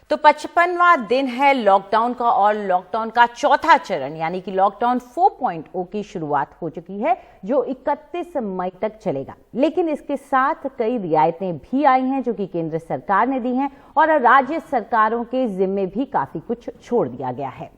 तो 55वां दिन है लॉकडाउन का और लॉकडाउन का चौथा चरण यानी कि लॉकडाउन 4.0 की शुरुआत हो चुकी है जो 31 मई तक चलेगा। लेकिन इसके साथ कई रियायतें भी आई हैं जो कि केंद्र सरकार ने दी हैं और राज्य सरकारों के जिम्मे भी काफी कुछ छोड़ दिया गया है।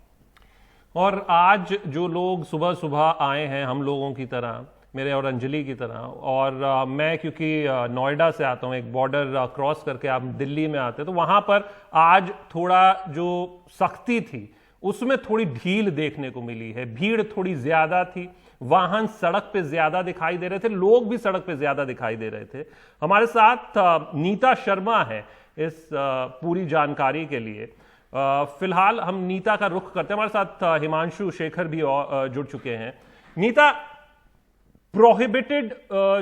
और आज जो लोग सुबह सुबह आए हैं हम लोगों की तरह, मेरे और अंजलि की तरह, और मैं क्योंकि नोएडा से आता हूं, एक बॉर्डर क्रॉस करके आप दिल्ली में आते हैं, तो वहां पर आज थोड़ा जो सख्ती थी उसमें थोड़ी ढील देखने को मिली है। भीड़ थोड़ी ज्यादा थी, वाहन सड़क पे ज्यादा दिखाई दे रहे थे, लोग भी सड़क पे ज्यादा दिखाई दे रहे थे। हमारे साथ नीता शर्मा है इस पूरी जानकारी के लिए। फिलहाल हम नीता का रुख करते हैं, हमारे साथ हिमांशु शेखर भी जुड़ चुके हैं। नीता, प्रोहिबिटेड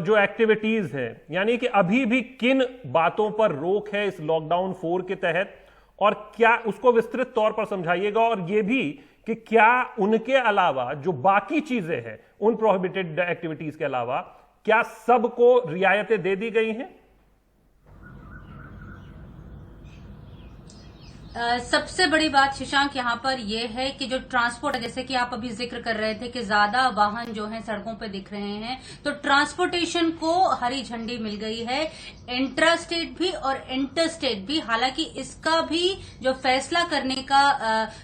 जो एक्टिविटीज है यानी कि अभी भी किन बातों पर रोक है इस लॉकडाउन 4 के तहत, और क्या उसको विस्तृत तौर पर समझाइएगा, और यह भी कि क्या उनके अलावा जो बाकी चीजें हैं उन प्रोहिबिटेड एक्टिविटीज के अलावा क्या सबको रियायतें दे दी गई हैं? सबसे बड़ी बात शशांक यहाँ पर यह है कि जो ट्रांसपोर्ट, जैसे कि आप अभी जिक्र कर रहे थे कि ज्यादा वाहन जो हैं सड़कों पे दिख रहे हैं, तो ट्रांसपोर्टेशन को हरी झंडी मिल गई है, इंट्रा स्टेट भी और इंटर स्टेट भी। हालांकि इसका भी जो फैसला करने का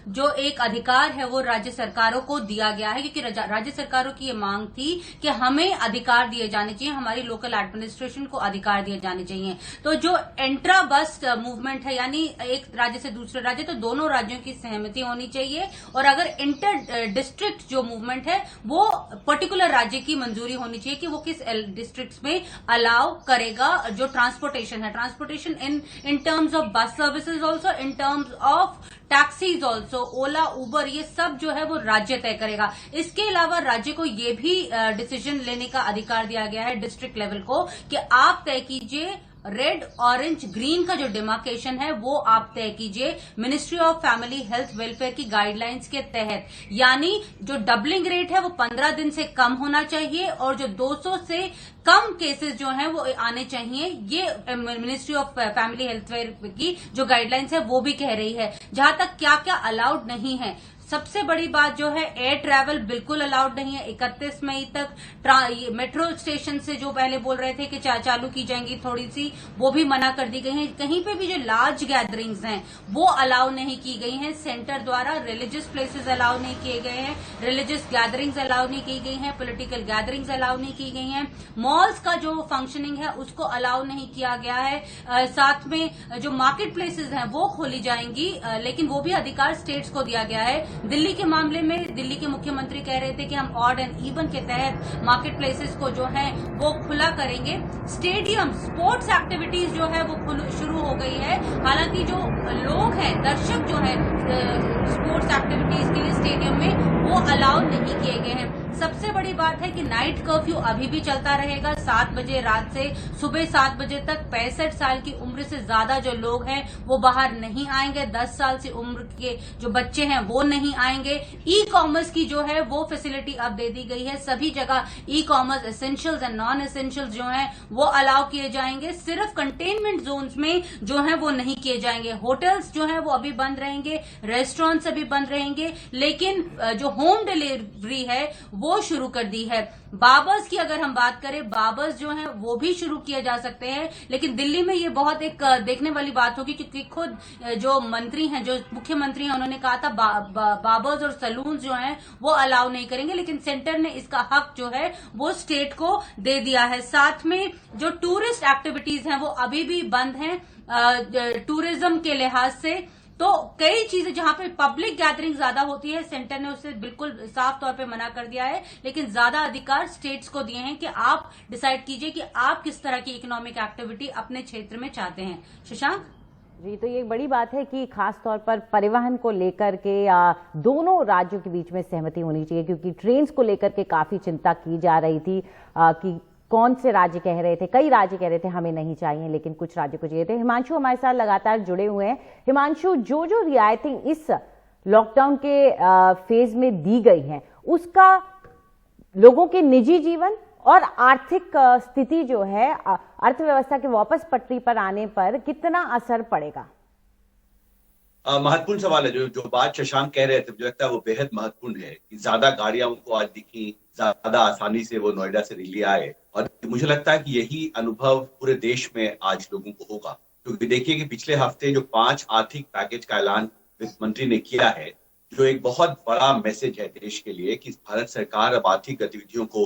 जो एक अधिकार है वो राज्य सरकारों को दिया गया है, क्योंकि राज्य सरकारों की ये मांग थी कि हमें अधिकार दिए जाने चाहिए, हमारी लोकल एडमिनिस्ट्रेशन को अधिकार दिए जाने चाहिए। तो जो इंट्रा बस मूवमेंट है यानी एक राज्य से दूसरे राज्य, तो दोनों राज्यों की सहमति होनी चाहिए, और अगर इंटर डिस्ट्रिक्ट जो मूवमेंट है वो पर्टिकुलर राज्य की मंजूरी होनी चाहिए कि वो किस डिस्ट्रिक्ट्स में अलाउ करेगा जो ट्रांसपोर्टेशन है। Transportation in terms of bus services also, in terms of taxis also, Ola Uber, ये सब जो है वो राज्य तय करेगा। इसके अलावा राज्य को ये भी डिसीजन लेने का अधिकार दिया गया है डिस्ट्रिक्ट लेवल को कि आप तय कीजिए रेड ऑरेंज ग्रीन का जो डिमार्केशन है वो आप तय कीजिए ministry of family health welfare की गाइडलाइंस के तहत। यानी जो डबलिंग रेट है वो 15 दिन से कम होना चाहिए और जो 200 से कम केसेस जो हैं वो आने चाहिए, ये ministry of family health welfare की जो गाइडलाइंस है वो भी कह रही है। जहां तक क्या क्या अलाउड नहीं है, सबसे बड़ी बात जो है एयर ट्रैवल बिल्कुल अलाउड नहीं है। 31 मई तक मेट्रो स्टेशन से जो पहले बोल रहे थे कि चालू की जाएंगी थोड़ी सी, वो भी मना कर दी गई है। कहीं पे भी जो लार्ज गैदरिंग्स हैं वो अलाउ नहीं की गई हैं सेंटर द्वारा। रिलीजियस प्लेसेस अलाउ नहीं किए गए हैं, रिलीजियस गैदरिंग्स अलाउ नहीं की गई हैं, पॉलिटिकल गैदरिंग्स अलाउ नहीं की गई हैं, मॉल्स का जो फंक्शनिंग है उसको अलाउ नहीं किया गया है। साथ में जो मार्केट प्लेसेस हैं वो खोली जाएंगी, लेकिन वो भी अधिकार स्टेट्स को दिया गया है। दिल्ली के मामले में दिल्ली के मुख्यमंत्री कह रहे थे कि हम ऑड एंड इवन के तहत मार्केट प्लेसेस को जो है वो खुला करेंगे। स्टेडियम स्पोर्ट्स एक्टिविटीज जो है वो शुरू हो गई है। हालांकि जो लोग हैं, दर्शक जो है स्पोर्ट्स एक्टिविटीज के लिए स्टेडियम में, वो अलाउ नहीं किए गए हैं। सबसे बड़ी बात है कि नाइट कर्फ्यू अभी भी चलता रहेगा 7 बजे रात से सुबह 7 बजे तक। 65 साल की उम्र से ज्यादा जो लोग हैं वो बाहर नहीं आएंगे, 10 साल से उम्र के जो बच्चे हैं वो नहीं आएंगे। ई कॉमर्स की जो है वो फैसिलिटी अब दे दी गई है, सभी जगह e commerce essentials and non essentials जो हैं वो अलाउ किए जाएंगे। सिर्फ कंटेनमेंट जोन्स में जो है वो नहीं किए जाएंगे। होटल्स जो है वो अभी बंद रहेंगे, रेस्टोरेंट्स अभी बंद रहेंगे, लेकिन जो होम डिलीवरी है वो शुरू कर दी है। बार्बर्स की अगर हम बात करें, बार्बर्स जो हैं वो भी शुरू किए जा सकते हैं, लेकिन दिल्ली में ये बहुत एक देखने वाली बात होगी क्योंकि खुद जो मंत्री हैं, जो मुख्यमंत्री हैं, उन्होंने कहा था बार्बर्स और सलून जो हैं वो अलाउ नहीं करेंगे, लेकिन सेंटर ने इसका हक जो है वो स्टेट को दे दिया है। साथ में जो टूरिस्ट एक्टिविटीज हैं वो अभी भी बंद हैं टूरिज्म के लिहाज से। तो कई चीजें जहां पे पब्लिक गैदरिंग ज्यादा होती है सेंटर ने उसे बिल्कुल साफ तौर पे मना कर दिया है, लेकिन ज्यादा अधिकार स्टेट्स को दिए हैं कि आप डिसाइड कीजिए कि आप किस तरह की इकोनॉमिक एक्टिविटी अपने क्षेत्र में चाहते हैं। शशांक जी, तो ये बड़ी बात है कि खास तौर पर परिवहन को लेकर के दोनों राज्यों के बीच में सहमति होनी चाहिए, क्योंकि ट्रेन्स को लेकर के काफी चिंता की जा रही थी कि कौन से राज्य कह रहे थे, कई राज्य कह रहे थे हमें नहीं चाहिए, लेकिन कुछ राज्य को चाहिए थे। हिमांशु हमारे साथ लगातार जुड़े हुए हैं। हिमांशु, जो रियायतें इस लॉकडाउन के फेज में दी गई हैं उसका लोगों के निजी जीवन और आर्थिक स्थिति जो है, अर्थव्यवस्था के वापस पटरी पर आने पर कितना असर पड़ेगा? महत्वपूर्ण सवाल है। जो बात शशांक कह रहे थे, मुझे लगता है वो बेहद महत्वपूर्ण है कि ज्यादा गाड़ियां उनको आज दिखी, ज्यादा आसानी से वो नोएडा से दिल्ली आए। और मुझे लगता है कि यही अनुभव पूरे देश में आज लोगों को होगा, क्योंकि देखिए कि पिछले हफ्ते जो 5 आर्थिक पैकेज का ऐलान वित्त मंत्री ने किया है, जो एक बहुत बड़ा मैसेज है देश के लिए कि भारत सरकार अब आर्थिक गतिविधियों को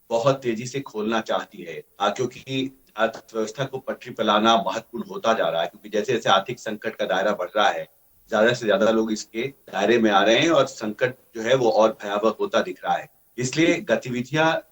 बहुत तेजी से खोलना चाहती है, क्योंकि अर्थव्यवस्था को पटरी पर लाना महत्वपूर्ण होता जा रहा है। क्योंकि जैसे जैसे आर्थिक संकट का दायरा बढ़ रहा है, ज्यादा से ज्यादा लोग इसके दायरे में आ रहे हैं और संकट जो है वो और भयावह होता दिख रहा है। इसलिए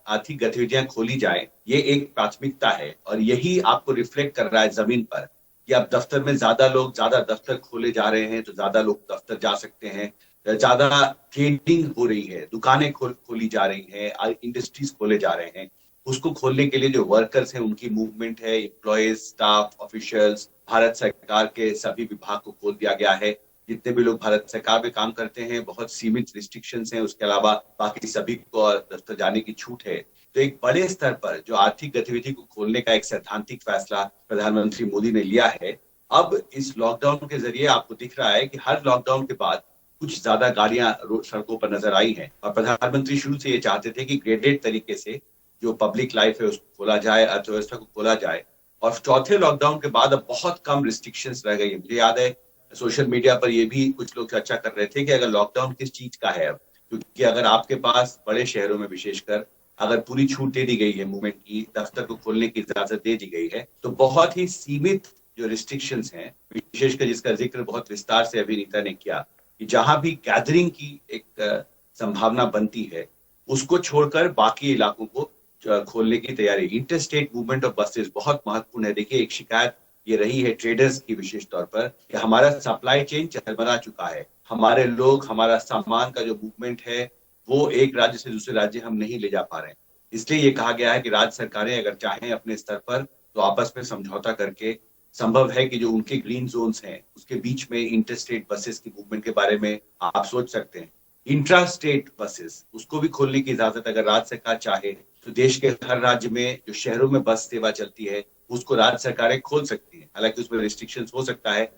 आर्थिक गतिविधियां खोली जाए, ये एक प्राथमिकता है। और यही आपको रिफ्लेक्ट कर रहा है जमीन पर कि अब दफ्तर में ज्यादा दफ्तर खोले जा रहे हैं, तो ज्यादा लोग दफ्तर जा सकते हैं, ज्यादा ट्रेडिंग हो रही है, दुकानें खोली जा रही हैं, इंडस्ट्रीज खोले जा रहे हैं। उसको खोलने के लिए जो वर्कर्स हैं उनकी मूवमेंट है, एम्प्लॉयज, स्टाफ, ऑफिशियल्स, भारत सरकार के सभी विभाग को खोल दिया गया है। जितने भी लोग भारत सरकार में काम करते हैं, बहुत सीमित रिस्ट्रिक्शंस हैं, उसके अलावा बाकी सभी को दफ्तर जाने की छूट है। तो एक बड़े स्तर पर जो आर्थिक गतिविधि को खोलने का एक सैद्धांतिक फैसला प्रधानमंत्री मोदी ने लिया है। अब इस लॉकडाउन के जरिए आपको दिख रहा है कि हर लॉकडाउन के बाद कुछ ज्यादा गाड़ियां सड़कों पर नजर आई हैं। और प्रधानमंत्री शुरू से ये चाहते थे कि ग्रेडेड तरीके से जो पब्लिक लाइफ है उसको खोला जाए, अर्थव्यवस्था को खोला जाए। और चौथे लॉकडाउन के बाद अब बहुत कम रिस्ट्रिक्शंस रह गई है। मुझे याद है सोशल मीडिया पर ये भी कुछ लोग चर्चा कर रहे थे कि अगर लॉकडाउन किस चीज का है अब, क्योंकि अगर आपके पास बड़े शहरों में विशेषकर अगर पूरी छूट दे दी गई है, मूवमेंट की, दफ्तर को खोलने की इजाजत दे दी गई है, तो बहुत ही सीमित जो रिस्ट्रिक्शंस हैं, विशेषकर जिसका जिक्र बहुत विस्तार से अभिनेता ने किया कि जहां भी गैदरिंग की एक संभावना बनती है, उसको छोड़कर बाकी इलाकों को खोलने की तैयारी। Inter state movement of buses बहुत महत्वपूर्ण है। देखिए, एक शिकायत ये रही है ट्रेडर्स की विशेष तौर पर कि हमारा सप्लाई चेन चरमरा चुका है, हमारे लोग, हमारा सामान का जो मूवमेंट है वो एक राज्य से दूसरे राज्य हम नहीं ले जा पा रहे हैं। इसलिए ये कहा गया है कि राज्य सरकारें अगर चाहें अपने स्तर पर तो आपस में समझौता करके, संभव है कि जो उनके ग्रीन जोन्स हैं उसके बीच में इंटर स्टेट बसेस की मूवमेंट के बारे में आप सोच सकते हैं। इंट्रा स्टेट बसेस, उसको भी खोलने की इजाजत अगर राज्य सरकार चाहे तो देश के हर राज्य में जो शहरों में बस सेवा चलती है उसको राज्य सरकारें खोल सकती हैं। हालांकि उसमें रिस्ट्रिक्शंस हो सकता है।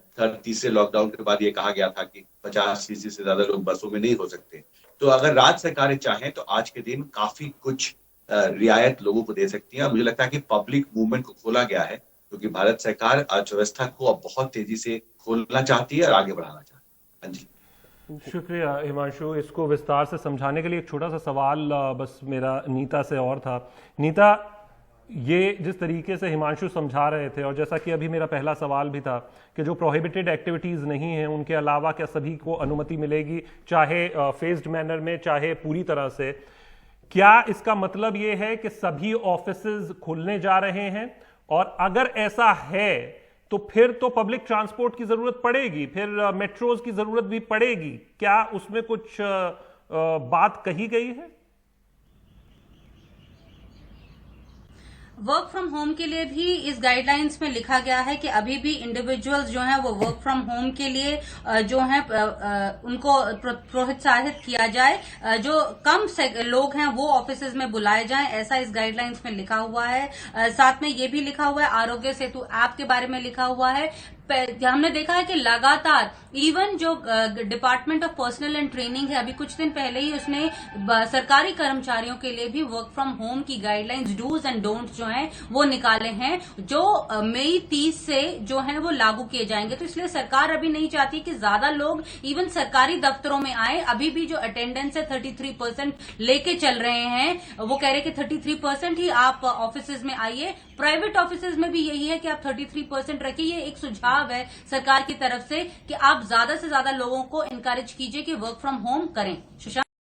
तीसरे लॉकडाउन के बाद ये कहा गया था कि 50% से ज्यादा लोग बसों में नहीं हो सकते। तो अगर राज्य सरकारें चाहें तो आज के दिन काफी कुछ रियायत लोगों को दे सकती है। मुझे लगता है कि पब्लिक मूवमेंट को खोला गया है क्योंकि भारत सरकार अर्थव्यवस्था को अब बहुत तेजी से खोलना चाहती है और आगे बढ़ाना चाहती है। हाँ जी, शुक्रिया हिमांशु, इसको विस्तार से समझाने के लिए। एक छोटा सा सवाल बस मेरा नीता से और था। नीता, ये जिस तरीके से हिमांशु समझा रहे थे और जैसा कि अभी मेरा पहला सवाल भी था कि जो प्रोहिबिटेड एक्टिविटीज़ नहीं हैं उनके अलावा क्या सभी को अनुमति मिलेगी, चाहे फेज्ड मैनर में चाहे पूरी तरह से? क्या इसका मतलब ये है कि सभी ऑफिसेज खुलने जा रहे हैं? और अगर ऐसा है तो फिर तो पब्लिक ट्रांसपोर्ट की जरूरत पड़ेगी, फिर मेट्रोज की जरूरत भी पड़ेगी। क्या उसमें कुछ बात कही गई है? वर्क फ्रॉम होम के लिए भी इस गाइडलाइंस में लिखा गया है कि अभी भी इंडिविजुअल्स जो हैं वो वर्क फ्रॉम होम के लिए जो है उनको प्रोत्साहित किया जाए। जो कम लोग हैं वो ऑफिसेज में बुलाए जाएं, ऐसा इस गाइडलाइंस में लिखा हुआ है। साथ में ये भी लिखा हुआ है, आरोग्य सेतु ऐप के बारे में लिखा हुआ है। हमने देखा है कि लगातार इवन जो department of personal and training है, अभी कुछ दिन पहले ही उसने सरकारी कर्मचारियों के लिए भी वर्क फ्रॉम होम की गाइडलाइंस, डूज एंड डोंट्स जो हैं वो निकाले हैं, जो मई 30 से जो है वो लागू किए जाएंगे। तो इसलिए सरकार अभी नहीं चाहती कि ज्यादा लोग इवन सरकारी दफ्तरों में आए। अभी भी जो अटेंडेंस है 33% लेके चल रहे हैं, वो कह रहे हैं कि 33% ही आप ऑफिसेज में आइए। प्राइवेट ऑफिसेज में भी यही है कि आप 33% रखिए। ये एक सुझाव है सरकार की तरफ से कि आप ज्यादा से ज्यादा लोगों को इनकरेज कीजिए कि वर्क फ्रॉम होम करें। सुशांत।